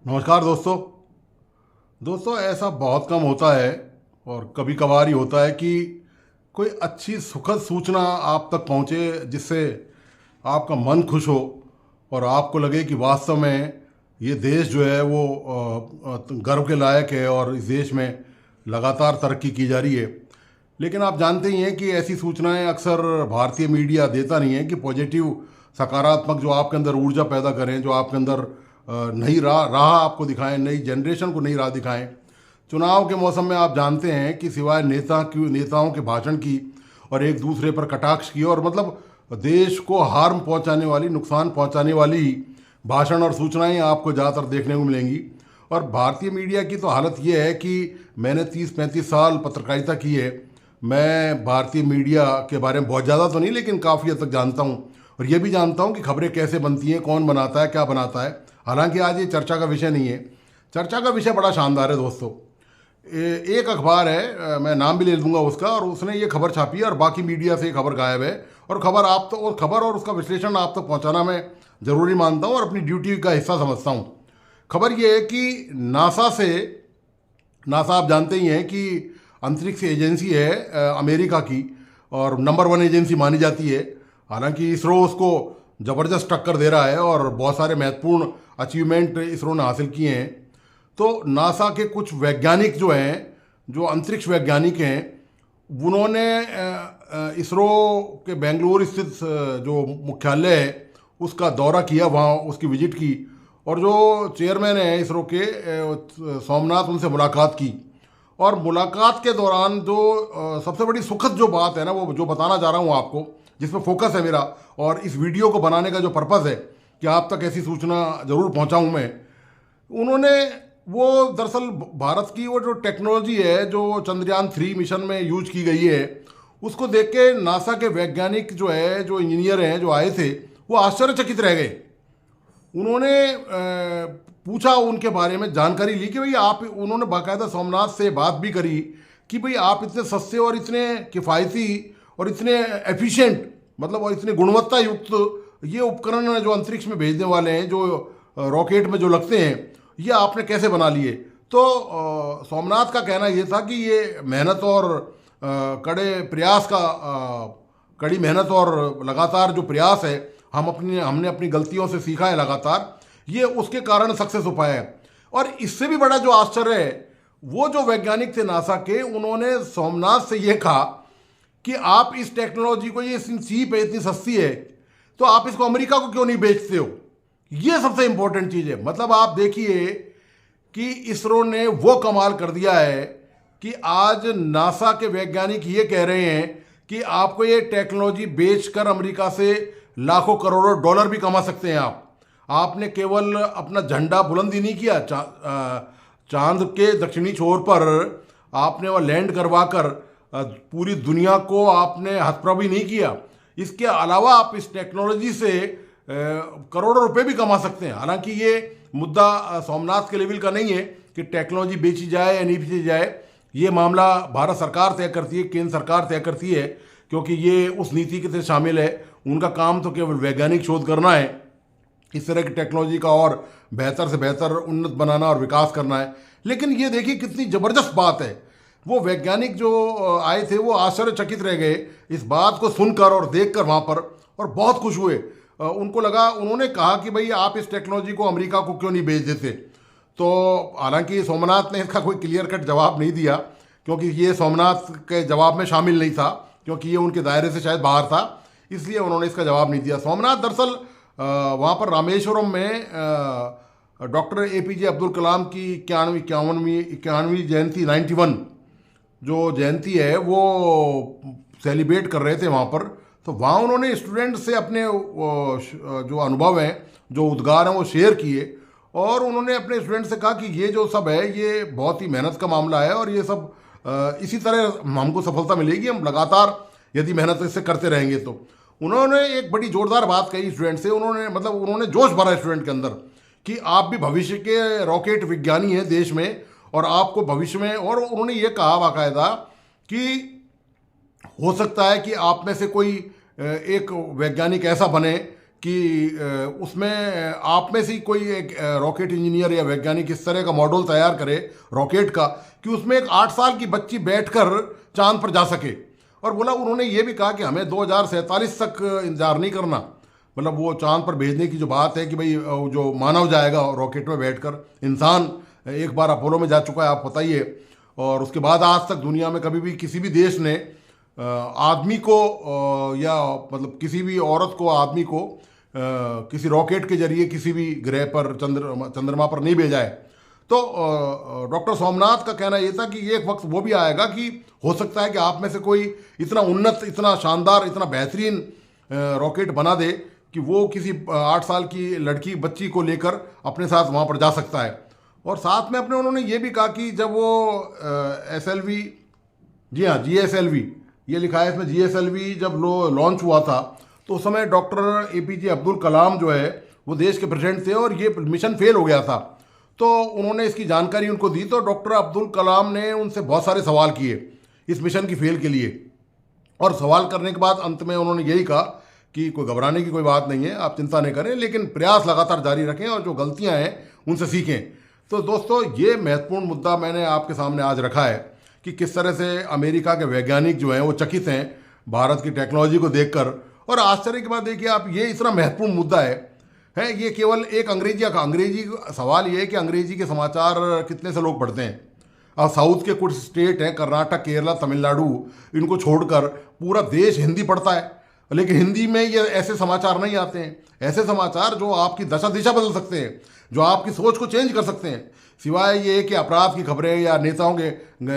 नमस्कार दोस्तों। ऐसा बहुत कम होता है और कभी कभार ही होता है कि कोई अच्छी सुखद सूचना आप तक पहुंचे जिससे आपका मन खुश हो और आपको लगे कि वास्तव में ये देश जो है वो गर्व के लायक है और इस देश में लगातार तरक्की की जा रही है। लेकिन आप जानते ही हैं कि ऐसी सूचनाएं अक्सर भारतीय मीडिया देता नहीं है कि पॉजिटिव सकारात्मक जो आपके अंदर ऊर्जा पैदा करें, जो आपके अंदर नई राह आपको दिखाएं, नई जनरेशन को नई राह दिखाएं। चुनाव के मौसम में आप जानते हैं कि सिवाय नेताओं के भाषण की और एक दूसरे पर कटाक्ष की और मतलब देश को हार्म पहुंचाने वाली, नुकसान पहुंचाने वाली भाषण और सूचनाएं आपको ज़्यादातर देखने को मिलेंगी। और भारतीय मीडिया की तो हालत ये है कि मैंने 30-35 साल पत्रकारिता की है। मैं भारतीय मीडिया के बारे में बहुत ज़्यादा तो नहीं लेकिन काफ़ी हद तक जानता हूँ और ये भी जानता हूँ कि खबरें कैसे बनती हैं, कौन बनाता है, क्या बनाता है। हालांकि आज ये चर्चा का विषय नहीं है। चर्चा का विषय बड़ा शानदार है दोस्तों। एक अखबार है, मैं नाम भी ले लूँगा उसका, और उसने ये खबर छापी है और बाकी मीडिया से ये खबर गायब है। और खबर और उसका विश्लेषण आप तक पहुँचाना मैं ज़रूरी मानता हूँ और अपनी ड्यूटी का हिस्सा समझता हूँ। खबर ये है कि नासा आप जानते ही हैं कि अंतरिक्ष एजेंसी है अमेरिका की और नंबर 1 एजेंसी मानी जाती है। हालांकि इसरो उसको ज़बरदस्त टक्कर दे रहा है और बहुत सारे महत्वपूर्ण अचीवमेंट इसरो ने हासिल किए हैं। तो नासा के कुछ वैज्ञानिक जो हैं, जो अंतरिक्ष वैज्ञानिक हैं, उन्होंने इसरो के बेंगलुरु स्थित जो मुख्यालय है उसका दौरा किया, वहाँ उसकी विजिट की और जो चेयरमैन है इसरो के सोमनाथ, उनसे मुलाकात की। और मुलाकात के दौरान जो सबसे बड़ी सुखद जो बात है ना, वो जो बताना चाह रहा हूँ आपको, जिसमें फोकस है मेरा और इस वीडियो को बनाने का जो पर्पज़ है कि आप तक ऐसी सूचना ज़रूर पहुँचाऊँ मैं। उन्होंने वो दरअसल भारत की वो जो टेक्नोलॉजी है जो चंद्रयान 3 मिशन में यूज की गई है, उसको देख के नासा के वैज्ञानिक जो है, जो इंजीनियर हैं, जो आए थे, वो आश्चर्यचकित रह गए। उन्होंने पूछा, उनके बारे में जानकारी ली कि भाई आप, उन्होंने बाकायदा सोमनाथ से बात भी करी कि भाई आप इतने सस्ते और इतने किफ़ायती और इतने एफिशिएंट, मतलब और इतने गुणवत्ता युक्त ये उपकरण जो अंतरिक्ष में भेजने वाले हैं, जो रॉकेट में जो लगते हैं, ये आपने कैसे बना लिए। तो सोमनाथ का कहना ये था कि ये मेहनत और कड़ी मेहनत और लगातार जो प्रयास है, हमने अपनी गलतियों से सीखा है लगातार, ये उसके कारण सक्सेस हो पाया है। और इससे भी बड़ा जो आश्चर्य है, वो जो वैज्ञानिक थे नासा के, उन्होंने सोमनाथ से ये कहा कि आप इस टेक्नोलॉजी को, ये इतनी चीप है, इतनी सस्ती है, तो आप इसको अमेरिका को क्यों नहीं बेचते हो। ये सबसे इंपॉर्टेंट चीज़ है। मतलब आप देखिए कि इसरो ने वो कमाल कर दिया है कि आज नासा के वैज्ञानिक ये कह रहे हैं कि आपको ये टेक्नोलॉजी बेचकर अमेरिका से लाखों करोड़ों डॉलर भी कमा सकते हैं। आपने केवल अपना झंडा बुलंद ही नहीं किया, चांद के दक्षिणी छोर पर आपने वह लैंड करवा कर पूरी दुनिया को आपने हथप्रभ ही नहीं किया, इसके अलावा आप इस टेक्नोलॉजी से करोड़ों रुपए भी कमा सकते हैं। हालांकि ये मुद्दा सोमनाथ के लेवल का नहीं है कि टेक्नोलॉजी बेची जाए या नहीं बेची जाए, ये मामला भारत सरकार तय करती है, केंद्र सरकार तय करती है, क्योंकि ये उस नीति के तहत शामिल है। उनका काम तो केवल वैज्ञानिक शोध करना है, इस तरह की टेक्नोलॉजी का और बेहतर से बेहतर उन्नत बनाना और विकास करना है। लेकिन ये देखिए कितनी ज़बरदस्त बात है, वो वैज्ञानिक जो आए थे वो आश्चर्यचकित रह गए इस बात को सुनकर और देखकर वहाँ पर, और बहुत खुश हुए। उनको लगा, उन्होंने कहा कि भाई आप इस टेक्नोलॉजी को अमेरिका को क्यों नहीं बेच देते। तो हालांकि सोमनाथ ने इसका कोई क्लियर कट जवाब नहीं दिया, क्योंकि ये सोमनाथ के जवाब में शामिल नहीं था, क्योंकि ये उनके दायरे से शायद बाहर था, इसलिए उन्होंने इसका जवाब नहीं दिया। सोमनाथ दरअसल वहाँ पर रामेश्वरम में डॉक्टर APJ अब्दुल कलाम की 91वीं जयंती, 91 जो जयंती है, वो सेलिब्रेट कर रहे थे वहाँ पर। तो वहाँ उन्होंने स्टूडेंट से अपने जो अनुभव हैं, जो उद्गार हैं, वो शेयर किए और उन्होंने अपने स्टूडेंट से कहा कि ये जो सब है ये बहुत ही मेहनत का मामला है और ये सब इसी तरह हमको सफलता मिलेगी, हम लगातार यदि मेहनत इससे करते रहेंगे। तो उन्होंने एक बड़ी जोरदार बात कही स्टूडेंट से, उन्होंने जोश भरा स्टूडेंट के अंदर कि आप भी भविष्य के रॉकेट विज्ञानी हैं देश में और आपको भविष्य में, और उन्होंने ये कहा बाकायदा कि हो सकता है कि आप में से कोई एक वैज्ञानिक ऐसा बने कि उसमें आप में से ही कोई एक रॉकेट इंजीनियर या वैज्ञानिक इस तरह का मॉडल तैयार करे रॉकेट का कि उसमें एक 8 साल की बच्ची बैठकर चांद पर जा सके। और बोला, उन्होंने ये भी कहा कि हमें 2047 तक इंतजार नहीं करना, मतलब वो चांद पर भेजने की जो बात है कि भाई जो मानव जाएगा रॉकेट में बैठकर, इंसान एक बार अपोलो में जा चुका है, आप बताइए। और उसके बाद आज तक दुनिया में कभी भी किसी भी देश ने आदमी को या मतलब किसी भी औरत को, आदमी को किसी रॉकेट के जरिए किसी भी ग्रह पर, चंद्रमा पर नहीं भेजा है। तो डॉक्टर सोमनाथ का कहना ये था कि ये एक वक्त वो भी आएगा कि हो सकता है कि आप में से कोई इतना उन्नत, इतना शानदार, इतना बेहतरीन रॉकेट बना दे कि वो किसी 8 साल की लड़की, बच्ची को लेकर अपने साथ वहाँ पर जा सकता है। और साथ में अपने उन्होंने ये भी कहा कि जब वो SLV, जी हाँ GSLV, ये लिखा है इसमें GSLV, जब लॉन्च हुआ था तो उस समय डॉक्टर APJ अब्दुल कलाम जो है वो देश के प्रेसिडेंट थे और ये मिशन फेल हो गया था। तो उन्होंने इसकी जानकारी उनको दी, तो डॉक्टर अब्दुल कलाम ने उनसे बहुत सारे सवाल किए इस मिशन की फेल के लिए। और सवाल करने के बाद अंत में उन्होंने यही कहा कि कोई घबराने की कोई बात नहीं है, आप चिंता नहीं करें, लेकिन प्रयास लगातार जारी रखें और जो गलतियां हैं उनसे सीखें। तो दोस्तों, ये महत्वपूर्ण मुद्दा मैंने आपके सामने आज रखा है कि किस तरह से अमेरिका के वैज्ञानिक जो हैं वो चकित हैं भारत की टेक्नोलॉजी को देखकर। और आश्चर्य की बात देखिए आप, ये इतना महत्वपूर्ण मुद्दा है ये केवल एक अंग्रेजी सवाल ये है कि अंग्रेजी के समाचार कितने से लोग पढ़ते हैं। अब साउथ के कुछ स्टेट हैं, कर्नाटक, केरला, तमिलनाडु, इनको छोड़कर पूरा देश हिंदी पढ़ता है, लेकिन हिंदी में ये ऐसे समाचार नहीं आते हैं, ऐसे समाचार जो आपकी दशा दिशा बदल सकते हैं, जो आपकी सोच को चेंज कर सकते हैं। सिवाय ये कि अपराध की खबरें या नेताओं के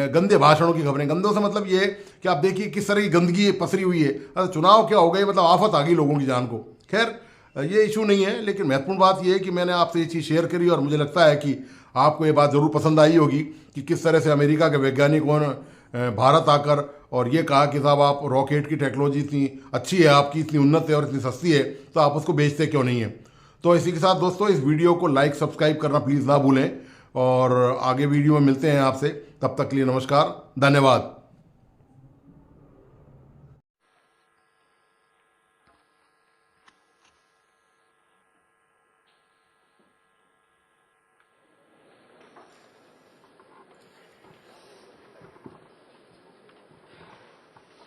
गंदे भाषणों की खबरें। गंदों से मतलब ये कि आप देखिए किस तरह की गंदगी पसरी हुई है। चुनाव क्या हो गए, मतलब आफत आ गई लोगों की जान को। खैर, ये इशू नहीं है, लेकिन महत्वपूर्ण बात ये है कि मैंने आपसे ये चीज़ शेयर करी और मुझे लगता है कि आपको ये बात ज़रूर पसंद आई होगी कि किस तरह से अमेरिका के वैज्ञानिकों ने भारत आकर और ये कहा कि साहब, आप रॉकेट की टेक्नोलॉजी इतनी अच्छी है आपकी, इतनी उन्नत है और इतनी सस्ती है, तो आप उसको बेचते क्यों नहीं है। तो इसी के साथ दोस्तों, इस वीडियो को लाइक, सब्सक्राइब करना प्लीज़ ना भूलें और आगे वीडियो में मिलते हैं आपसे। तब तक के लिए नमस्कार, धन्यवाद।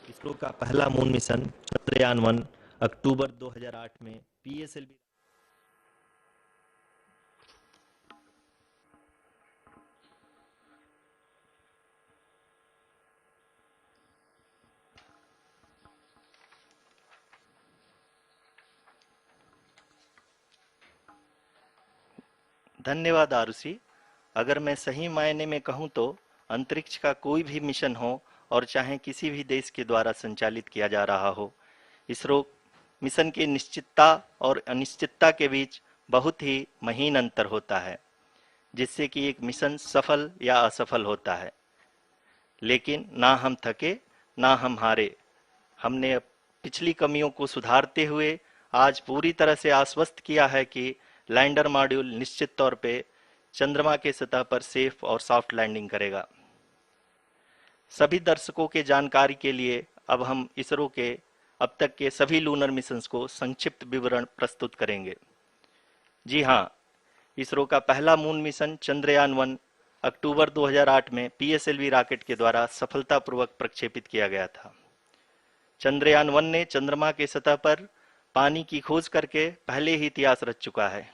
इसरो का पहला मून मिशन चंद्रयान-1 अक्टूबर 2008 में PSLV। धन्यवाद आरुषि। अगर मैं सही मायने में कहूं तो अंतरिक्ष का कोई भी मिशन हो और चाहे किसी भी देश के द्वारा संचालित किया जा रहा हो, इसरो मिशन की निश्चितता और अनिश्चितता के बीच बहुत ही महीन अंतर होता है, जिससे कि एक मिशन सफल या असफल होता है। लेकिन ना हम थके ना हम हारे। हमने पिछली कमियों को सुधारते हुए आज पूरी तरह से आश्वस्त किया है कि लैंडर मॉड्यूल निश्चित तौर पे चंद्रमा के सतह पर सेफ और सॉफ्ट लैंडिंग करेगा। सभी दर्शकों के जानकारी के लिए अब हम इसरो के अब तक के सभी लूनर मिशंस को संक्षिप्त विवरण प्रस्तुत करेंगे। जी हाँ, इसरो का पहला मून मिशन चंद्रयान-1 अक्टूबर 2008 में PSLV रॉकेट के द्वारा सफलतापूर्वक प्रक्षेपित किया गया था। चंद्रयान-1 ने चंद्रमा के सतह पर पानी की खोज करके पहले ही इतिहास रच चुका है।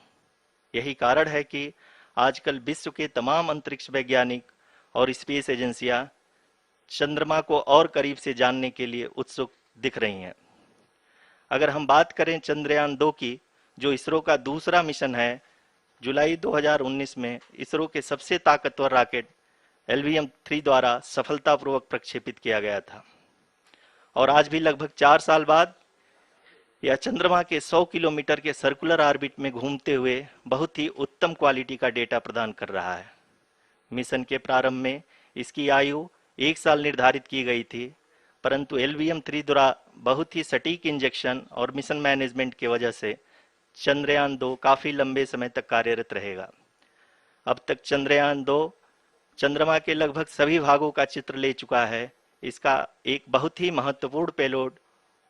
यही कारण है कि आजकल विश्व के तमाम अंतरिक्ष वैज्ञानिक और स्पेस एजेंसियां चंद्रमा को और करीब से जानने के लिए उत्सुक दिख रही हैं। अगर हम बात करें चंद्रयान-2 की, जो इसरो का दूसरा मिशन है, जुलाई 2019 में इसरो के सबसे ताकतवर रॉकेट LVM-3 द्वारा सफलतापूर्वक प्रक्षेपित किया गया था और आज भी लगभग 4 साल बाद यह चंद्रमा के 100 किलोमीटर के सर्कुलर ऑर्बिट में घूमते हुए बहुत ही उत्तम क्वालिटी का डेटा प्रदान कर रहा है। मिशन के प्रारंभ में इसकी आयु 1 साल निर्धारित की गई थी, परंतु LVM-3 द्वारा बहुत ही सटीक इंजेक्शन और मिशन मैनेजमेंट की वजह से चंद्रयान-2 काफी लंबे समय तक कार्यरत रहेगा। अब तक चंद्रयान-2 चंद्रमा के लगभग सभी भागों का चित्र ले चुका है। इसका एक बहुत ही महत्वपूर्ण पेलोड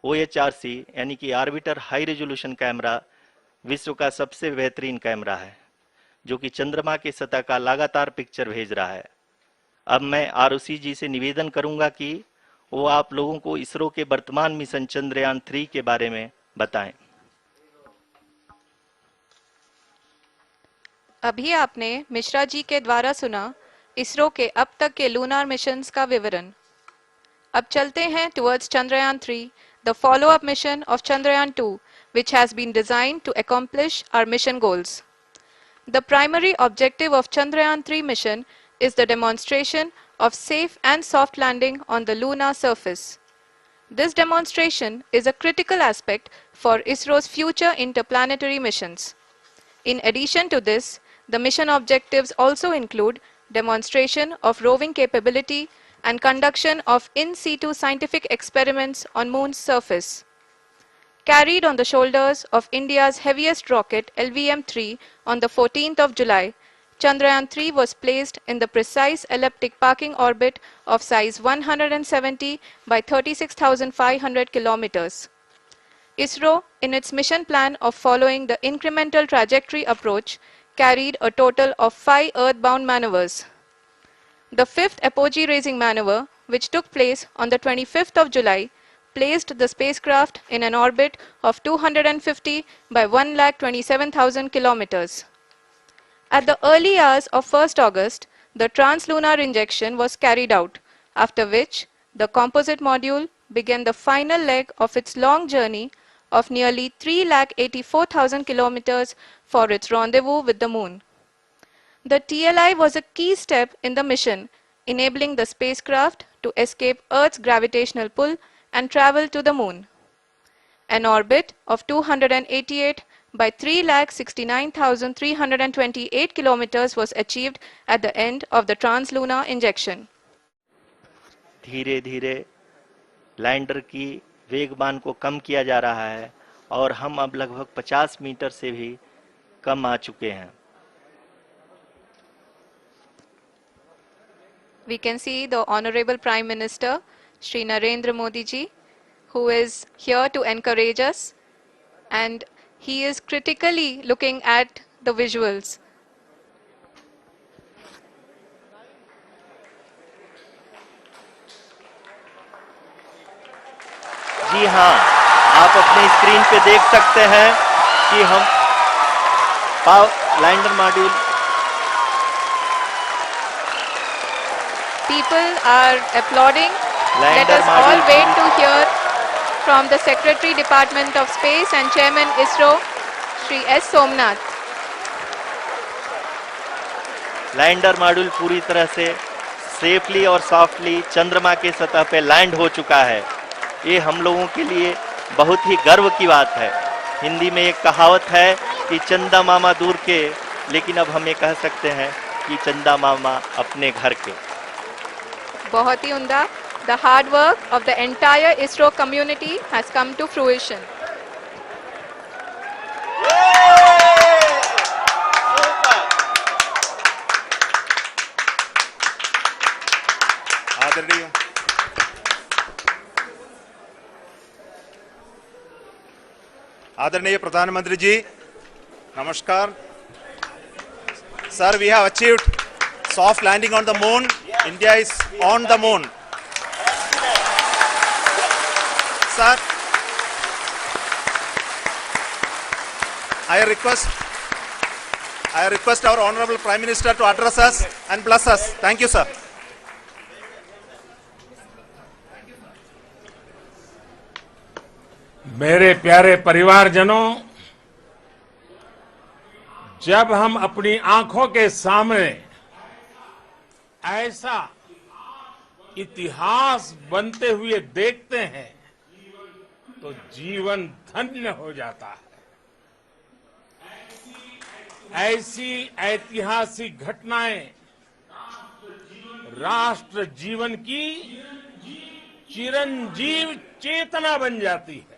OHRC यानी कि ऑर्बिटर हाई रेजोल्यूशन कैमरा विश्व का सबसे बेहतरीन कैमरा है, जो कि चंद्रमा के सतह का लगातार पिक्चर भेज रहा है। अब मैं ROC जी से निवेदन करूंगा कि वो आप लोगों को इसरो के वर्तमान मिशन चंद्रयान 3 के बारे में बताएं। अभी आपने मिश्रा जी के द्वारा सुना इसरो के अब तक के लूनार मिशंस का विवरण। अब चलते हैं towards Chandrayaan 3, the follow-up mission of Chandrayaan 2, which has been designed to accomplish our mission goals. The primary objective of Chandrayaan 3 mission is the demonstration of safe and soft landing on the lunar surface. This demonstration is a critical aspect for ISRO's future interplanetary missions. In addition to this, the mission objectives also include demonstration of roving capability and conduction of in situ scientific experiments on Moon's surface. Carried on the shoulders of India's heaviest rocket LVM-3 on the 14th of July, Chandrayaan 3 was placed in the precise elliptic parking orbit of size 170 by 36,500 kilometers. ISRO, in its mission plan of following the incremental trajectory approach, carried a total of 5 earthbound maneuvers. The fifth apogee raising maneuver, which took place on the 25th of July, placed the spacecraft in an orbit of 250 by 1,27,000 kilometers. At the early hours of 1st August, the translunar injection was carried out, after which the composite module began the final leg of its long journey of nearly 3,84,000 kilometers for its rendezvous with the Moon. The TLI was a key step in the mission, enabling the spacecraft to escape Earth's gravitational pull and travel to the Moon. An orbit of 288 by 3,69,328 kilometers was achieved at the end of the translunar injection. धीरे धीरे lander की वेगमान को कम किया जा रहा है और हम अब लगभग 50 मीटर से भी कम आ चुके हैं। We can see the Honorable Prime Minister, Shri Narendra Modi ji, who is here to encourage us, and he is critically looking at the visuals. जी हाँ, आप अपने स्क्रीन पे देख सकते हैं कि हम lander module People are applauding. Let us all wait to hear from the Secretary Department of Space and Chairman ISRO, Shri S. Somnath. Lander module पूरी तरह से सेफली और सॉफ्टली चंद्रमा के सतह पे लैंड हो चुका है। ये हम लोगों के लिए बहुत ही गर्व की बात है। हिंदी में एक कहावत है कि चंदा मामा दूर के, लेकिन अब हम ये कह सकते हैं कि चंदा मामा अपने घर के। बहुत ही उम्दा. The hard work of the entire ISRO community has come to fruition. आदरणीय प्रधानमंत्री जी, नमस्कार. Sir, we have achieved soft landing on the moon. India is on the moon. Sir, I request our Honorable Prime Minister to address us and bless us. Thank you, sir. मेरे प्यारे परिवारजनों, जब हम अपनी आंखों के सामने ऐसा इतिहास बनते हुए देखते हैं तो जीवन धन्य हो जाता है। ऐसी ऐतिहासिक घटनाएं राष्ट्र जीवन की चिरंजीव चेतना बन जाती है।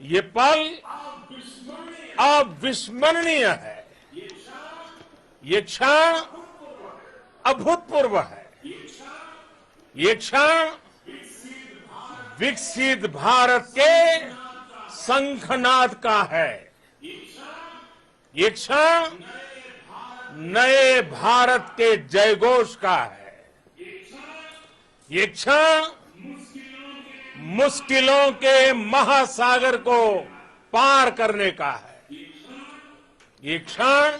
ये पल अविस्मरणीय है। ये क्षण अभूतपूर्व है। ये क्षण विकसित भारत के शंखनाद का है। ये क्षण नए भारत के जयघोष का है। ये क्षण मुश्किलों के महासागर को पार करने का है। ये क्षण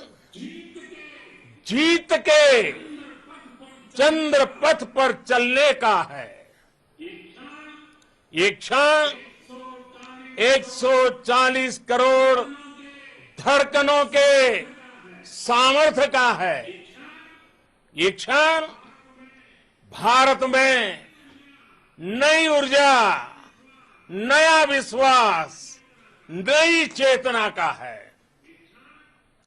जीत के चंद्र पथ पर चलने का है। ये क्षण 140 करोड़ धड़कनों के सामर्थ्य का है। ये क्षण भारत में नई ऊर्जा, नया विश्वास, नई चेतना का है।